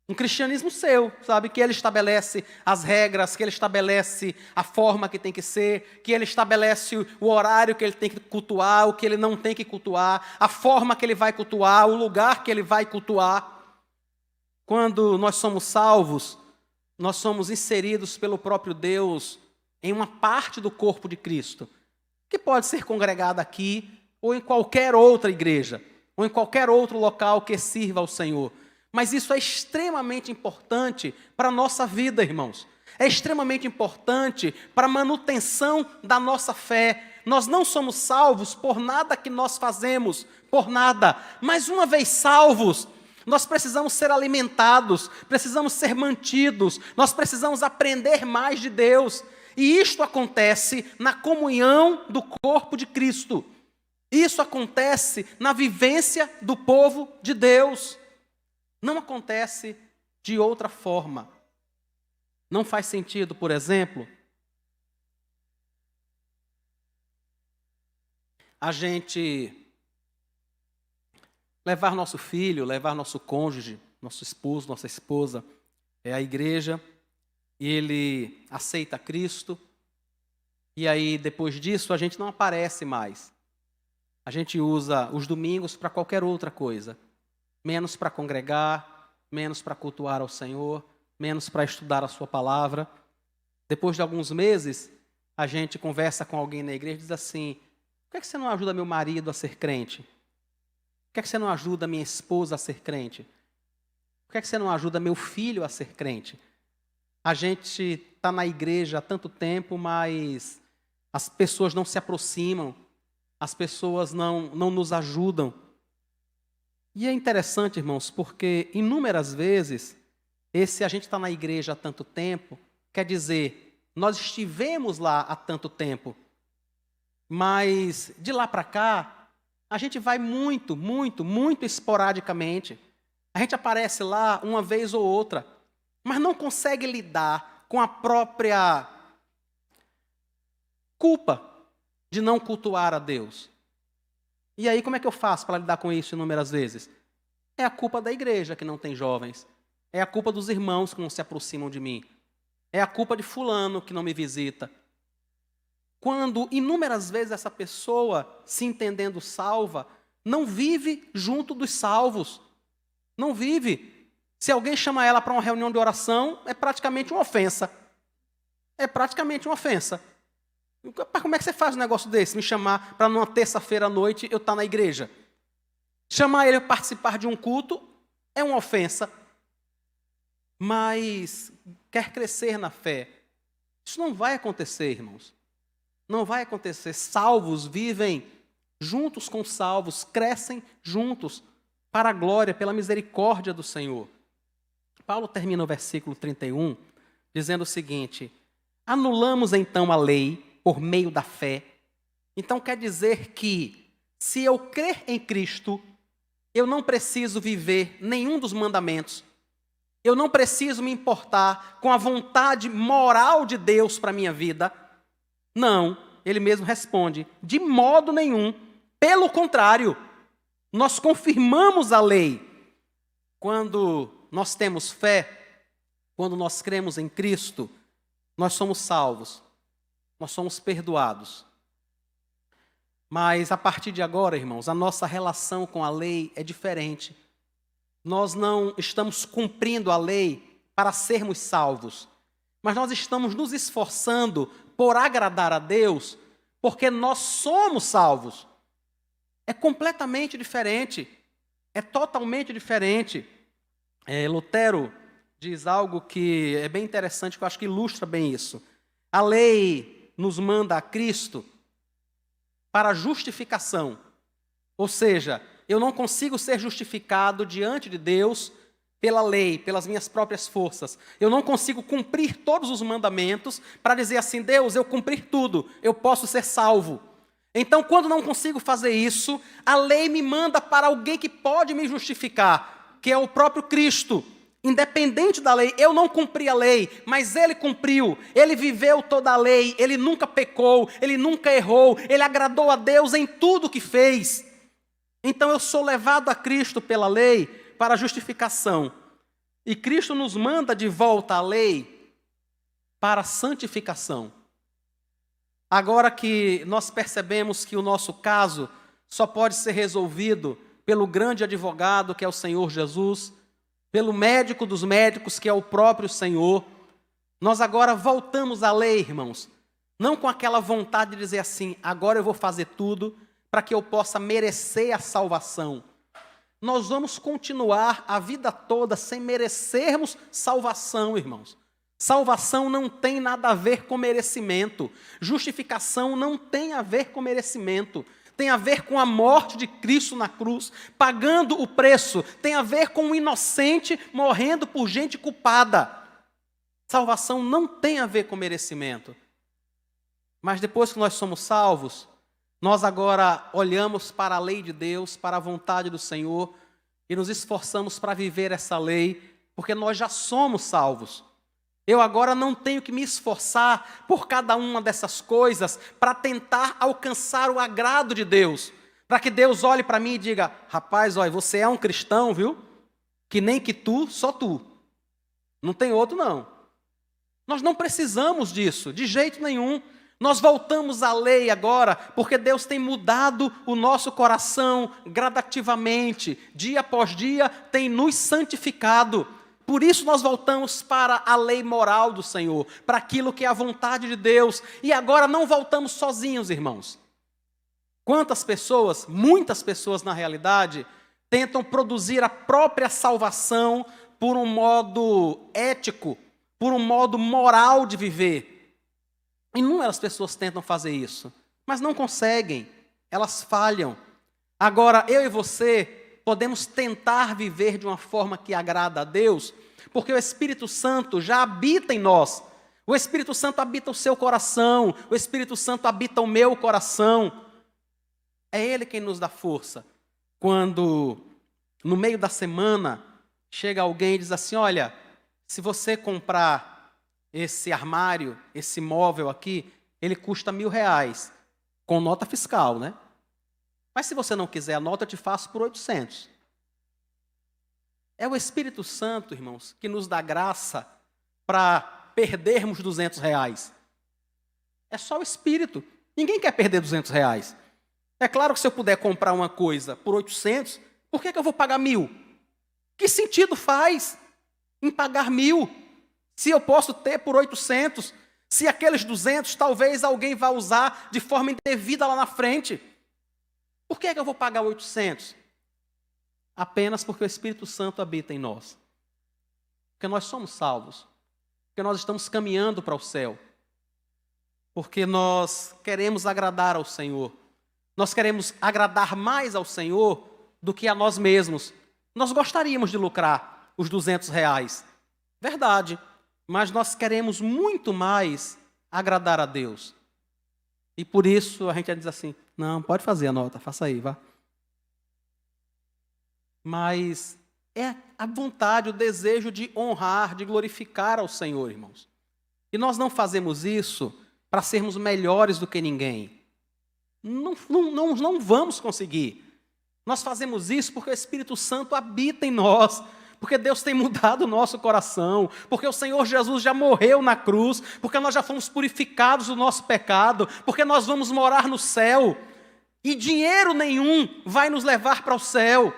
Um cristianismo seu, sabe? Que ele estabelece as regras, que ele estabelece a forma que tem que ser, que ele estabelece o horário que ele tem que cultuar, o que ele não tem que cultuar, a forma que ele vai cultuar, o lugar que ele vai cultuar. Quando nós somos salvos, nós somos inseridos pelo próprio Deus em uma parte do corpo de Cristo, que pode ser congregada aqui ou em qualquer outra igreja, ou em qualquer outro local que sirva ao Senhor. Mas isso é extremamente importante para a nossa vida, irmãos. É extremamente importante para a manutenção da nossa fé. Nós não somos salvos por nada que nós fazemos, por nada. Mas uma vez salvos, nós precisamos ser alimentados, precisamos ser mantidos, nós precisamos aprender mais de Deus. E isto acontece na comunhão do corpo de Cristo. Isso acontece na vivência do povo de Deus. Não acontece de outra forma. Não faz sentido, por exemplo, a gente levar nosso filho, levar nosso cônjuge, nosso esposo, nossa esposa, à igreja, e ele aceita Cristo, e aí depois disso a gente não aparece mais. A gente usa os domingos para qualquer outra coisa. menos para congregar, menos para cultuar ao Senhor, menos para estudar a sua palavra. Depois de alguns meses, a gente conversa com alguém na igreja e diz assim: por que você não ajuda meu marido a ser crente? Por que você não ajuda minha esposa a ser crente? Por que você não ajuda meu filho a ser crente? A gente está na igreja há tanto tempo, mas as pessoas não se aproximam, as pessoas não nos ajudam. E é interessante, irmãos, porque inúmeras vezes, a gente está na igreja há tanto tempo, quer dizer, nós estivemos lá há tanto tempo, mas de lá para cá, a gente vai muito esporadicamente. A gente aparece lá uma vez ou outra, mas não consegue lidar com a própria culpa de não cultuar a Deus. E aí, como é que eu faço para lidar com isso inúmeras vezes? É a culpa da igreja que não tem jovens. É a culpa dos irmãos que não se aproximam de mim. É a culpa de fulano que não me visita. Quando inúmeras vezes essa pessoa, se entendendo salva, não vive junto dos salvos. Não vive. Se alguém chama ela para uma reunião de oração, é praticamente uma ofensa. É praticamente uma ofensa. Como é que você faz um negócio desse? Me chamar para numa terça-feira à noite eu estar na igreja. Chamar ele para participar de um culto é uma ofensa. Mas quer crescer na fé. Isso não vai acontecer, irmãos. Não vai acontecer. Salvos vivem juntos com salvos, crescem juntos para a glória, pela misericórdia do Senhor. Paulo termina o versículo 31 dizendo o seguinte: anulamos então a lei por meio da fé. Então quer dizer que, se eu crer em Cristo, eu não preciso viver nenhum dos mandamentos. Eu não preciso me importar com a vontade moral de Deus para a minha vida. Não, ele mesmo responde: de modo nenhum. Pelo contrário, nós confirmamos a lei. Quando nós temos fé, quando nós cremos em Cristo, nós somos salvos. Nós somos perdoados. Mas a partir de agora, irmãos, a nossa relação com a lei é diferente. Nós não estamos cumprindo a lei para sermos salvos, mas nós estamos nos esforçando por agradar a Deus, porque nós somos salvos. É completamente diferente. É totalmente diferente. Lutero diz algo que é bem interessante, que eu acho que ilustra bem isso. A lei nos manda a Cristo para justificação. Ou seja, eu não consigo ser justificado diante de Deus pela lei, pelas minhas próprias forças. Eu não consigo cumprir todos os mandamentos para dizer assim: Deus, eu cumpri tudo, eu posso ser salvo. Então, quando não consigo fazer isso, a lei me manda para alguém que pode me justificar, que é o próprio Cristo. Independente da lei, eu não cumpri a lei, mas Ele cumpriu. Ele viveu toda a lei, Ele nunca pecou, Ele nunca errou, Ele agradou a Deus em tudo que fez. Então eu sou levado a Cristo pela lei para a justificação. E Cristo nos manda de volta a lei para a santificação. Agora que nós percebemos que o nosso caso só pode ser resolvido pelo grande advogado, que é o Senhor Jesus, pelo médico dos médicos, que é o próprio Senhor, nós agora voltamos à lei, irmãos, não com aquela vontade de dizer assim: agora eu vou fazer tudo para que eu possa merecer a salvação. Nós vamos continuar a vida toda sem merecermos salvação, irmãos. Salvação não tem nada a ver com merecimento. Justificação não tem a ver com merecimento. Tem a ver com a morte de Cristo na cruz, pagando o preço. Tem a ver com um inocente morrendo por gente culpada. Salvação não tem a ver com merecimento. Mas depois que nós somos salvos, nós agora olhamos para a lei de Deus, para a vontade do Senhor, e nos esforçamos para viver essa lei, porque nós já somos salvos. Eu agora não tenho que me esforçar por cada uma dessas coisas para tentar alcançar o agrado de Deus. Para que Deus olhe para mim e diga: rapaz, olha, você é um cristão, viu? Que nem que tu, só tu. Não tem outro, não. Nós não precisamos disso, de jeito nenhum. Nós voltamos à lei agora, porque Deus tem mudado o nosso coração gradativamente, dia após dia, tem nos santificado. Por isso nós voltamos para a lei moral do Senhor, para aquilo que é a vontade de Deus. E agora não voltamos sozinhos, irmãos. Quantas pessoas, muitas pessoas na realidade, tentam produzir a própria salvação por um modo ético, por um modo moral de viver. Inúmeras pessoas tentam fazer isso, mas não conseguem, elas falham. Agora, eu e você podemos tentar viver de uma forma que agrada a Deus, porque o Espírito Santo já habita em nós. O Espírito Santo habita o seu coração, o Espírito Santo habita o meu coração. É Ele quem nos dá força. Quando, no meio da semana, chega alguém e diz assim, olha, se você comprar esse armário, esse móvel aqui, ele custa R$1.000, com nota fiscal, né? Mas se você não quiser a nota, eu te faço por 800. É o Espírito Santo, irmãos, que nos dá graça para perdermos R$200. É só o Espírito. Ninguém quer perder R$200. É claro que se eu puder comprar uma coisa por 800, por que eu vou pagar 1.000? Que sentido faz em pagar 1.000? Se eu posso ter por 800, se aqueles 200 talvez alguém vá usar de forma indevida lá na frente. Por que eu vou pagar 800? Apenas porque o Espírito Santo habita em nós. Porque nós somos salvos. Porque nós estamos caminhando para o céu. Porque nós queremos agradar ao Senhor. Nós queremos agradar mais ao Senhor do que a nós mesmos. Nós gostaríamos de lucrar os R$200. Verdade. Mas nós queremos muito mais agradar a Deus. E por isso a gente diz assim, não, pode fazer a nota, faça aí, vá. Mas é a vontade, o desejo de honrar, de glorificar ao Senhor, irmãos. E nós não fazemos isso para sermos melhores do que ninguém. Não vamos conseguir. Nós fazemos isso porque o Espírito Santo habita em nós, porque Deus tem mudado o nosso coração, porque o Senhor Jesus já morreu na cruz, porque nós já fomos purificados do nosso pecado, porque nós vamos morar no céu, e dinheiro nenhum vai nos levar para o céu.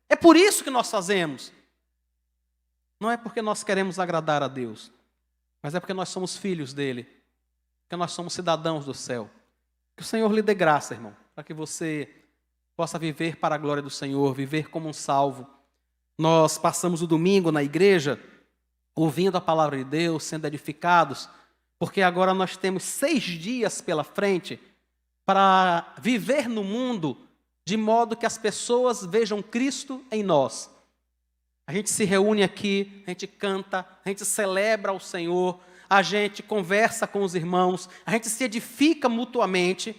É por isso que nós fazemos. Não é porque nós queremos agradar a Deus, mas é porque nós somos filhos dele, porque nós somos cidadãos do céu. Que o Senhor lhe dê graça, irmão, para que você possa viver para a glória do Senhor, viver como um salvo. Nós passamos o domingo na igreja, ouvindo a palavra de Deus, sendo edificados, porque agora nós temos 6 dias pela frente para viver no mundo de modo que as pessoas vejam Cristo em nós. A gente se reúne aqui, a gente canta, a gente celebra o Senhor, a gente conversa com os irmãos, a gente se edifica mutuamente,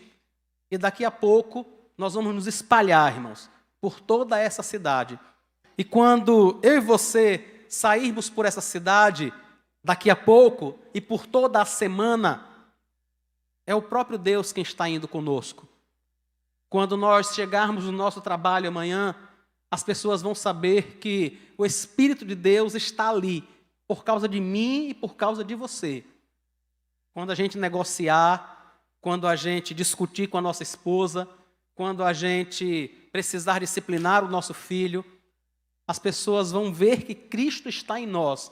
e daqui a pouco nós vamos nos espalhar, irmãos, por toda essa cidade. E quando eu e você sairmos por essa cidade, daqui a pouco, e por toda a semana, é o próprio Deus quem está indo conosco. Quando nós chegarmos no nosso trabalho amanhã, as pessoas vão saber que o Espírito de Deus está ali, por causa de mim e por causa de você. Quando a gente negociar, quando a gente discutir com a nossa esposa, quando a gente precisar disciplinar o nosso filho, as pessoas vão ver que Cristo está em nós,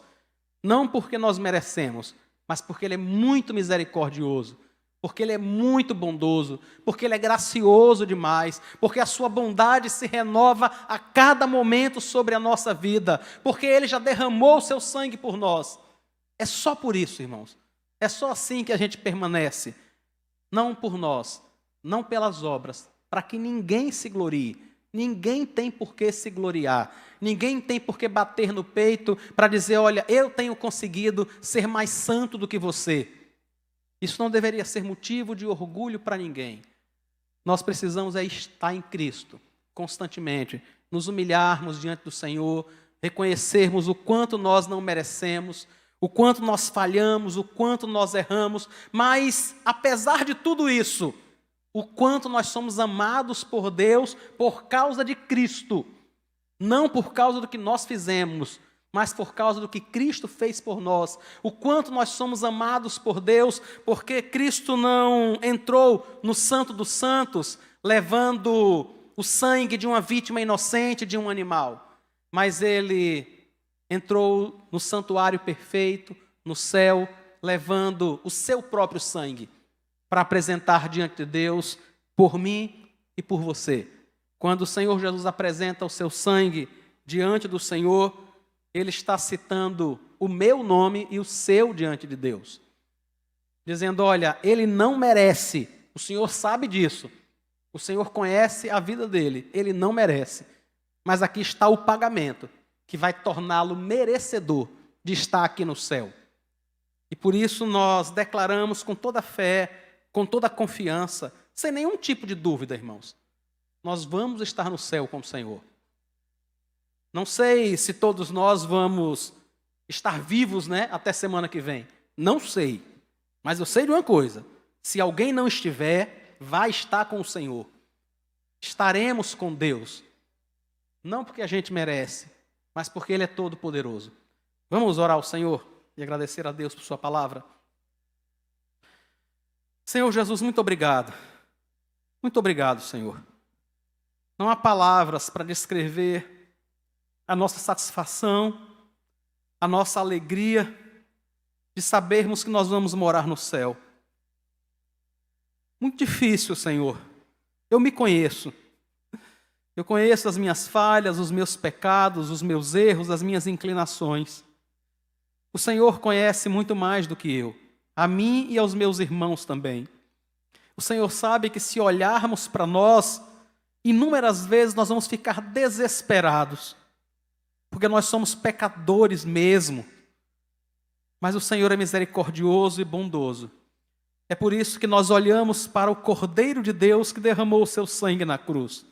não porque nós merecemos, mas porque Ele é muito misericordioso, porque Ele é muito bondoso, porque Ele é gracioso demais, porque a sua bondade se renova a cada momento sobre a nossa vida, porque Ele já derramou o seu sangue por nós. É só por isso, irmãos. É só assim que a gente permanece. Não por nós, não pelas obras, para que ninguém se glorie. Ninguém tem por que se gloriar. Ninguém tem por que bater no peito para dizer, olha, eu tenho conseguido ser mais santo do que você. Isso não deveria ser motivo de orgulho para ninguém. Nós precisamos estar em Cristo, constantemente, nos humilharmos diante do Senhor, reconhecermos o quanto nós não merecemos, o quanto nós falhamos, o quanto nós erramos, mas, apesar de tudo isso, o quanto nós somos amados por Deus por causa de Cristo, não por causa do que nós fizemos, mas por causa do que Cristo fez por nós. O quanto nós somos amados por Deus, porque Cristo não entrou no Santo dos Santos levando o sangue de uma vítima inocente, de um animal, mas Ele entrou no santuário perfeito, no céu, levando o seu próprio sangue para apresentar diante de Deus por mim e por você. Quando o Senhor Jesus apresenta o seu sangue diante do Senhor, Ele está citando o meu nome e o seu diante de Deus. Dizendo, olha, ele não merece, o Senhor sabe disso, o Senhor conhece a vida dele, ele não merece. Mas aqui está o pagamento, que vai torná-lo merecedor de estar aqui no céu. E por isso nós declaramos com toda a fé, com toda a confiança, sem nenhum tipo de dúvida, irmãos. Nós vamos estar no céu com o Senhor. Não sei se todos nós vamos estar vivos, até semana que vem. Não sei. Mas eu sei de uma coisa. Se alguém não estiver, vai estar com o Senhor. Estaremos com Deus. Não porque a gente merece, mas porque Ele é todo poderoso. Vamos orar ao Senhor e agradecer a Deus por sua palavra. Senhor Jesus, muito obrigado. Muito obrigado, Senhor. Não há palavras para descrever a nossa satisfação, a nossa alegria de sabermos que nós vamos morar no céu. Muito difícil, Senhor. Eu me conheço. Eu conheço as minhas falhas, os meus pecados, os meus erros, as minhas inclinações. O Senhor conhece muito mais do que eu, a mim e aos meus irmãos também. O Senhor sabe que se olharmos para nós, inúmeras vezes nós vamos ficar desesperados, porque nós somos pecadores mesmo. Mas o Senhor é misericordioso e bondoso. É por isso que nós olhamos para o Cordeiro de Deus que derramou o seu sangue na cruz.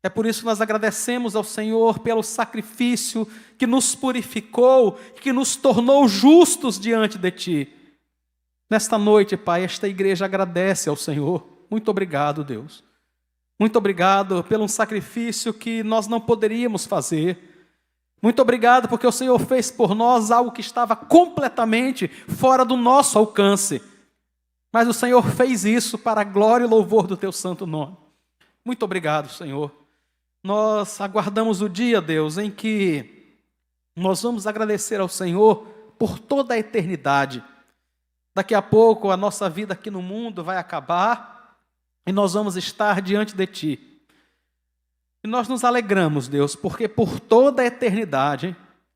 É por isso que nós agradecemos ao Senhor pelo sacrifício que nos purificou, que nos tornou justos diante de Ti. Nesta noite, Pai, esta igreja agradece ao Senhor. Muito obrigado, Deus. Muito obrigado pelo sacrifício que nós não poderíamos fazer. Muito obrigado porque o Senhor fez por nós algo que estava completamente fora do nosso alcance. Mas o Senhor fez isso para a glória e louvor do Teu santo nome. Muito obrigado, Senhor. Nós aguardamos o dia, Deus, em que nós vamos agradecer ao Senhor por toda a eternidade. Daqui a pouco a nossa vida aqui no mundo vai acabar e nós vamos estar diante de Ti. E nós nos alegramos, Deus, porque por toda a eternidade,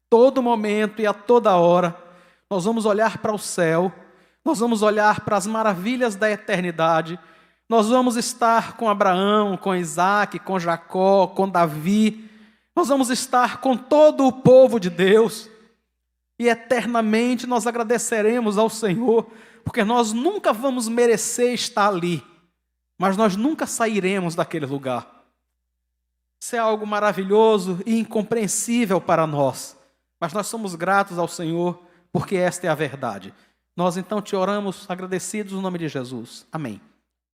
todo momento e a toda hora, nós vamos olhar para o céu, nós vamos olhar para as maravilhas da eternidade, nós vamos estar com Abraão, com Isaac, com Jacó, com Davi, nós vamos estar com todo o povo de Deus, e eternamente nós agradeceremos ao Senhor, porque nós nunca vamos merecer estar ali, mas nós nunca sairemos daquele lugar. Isso é algo maravilhoso e incompreensível para nós, mas nós somos gratos ao Senhor, porque esta é a verdade. Nós então te oramos agradecidos no nome de Jesus. Amém.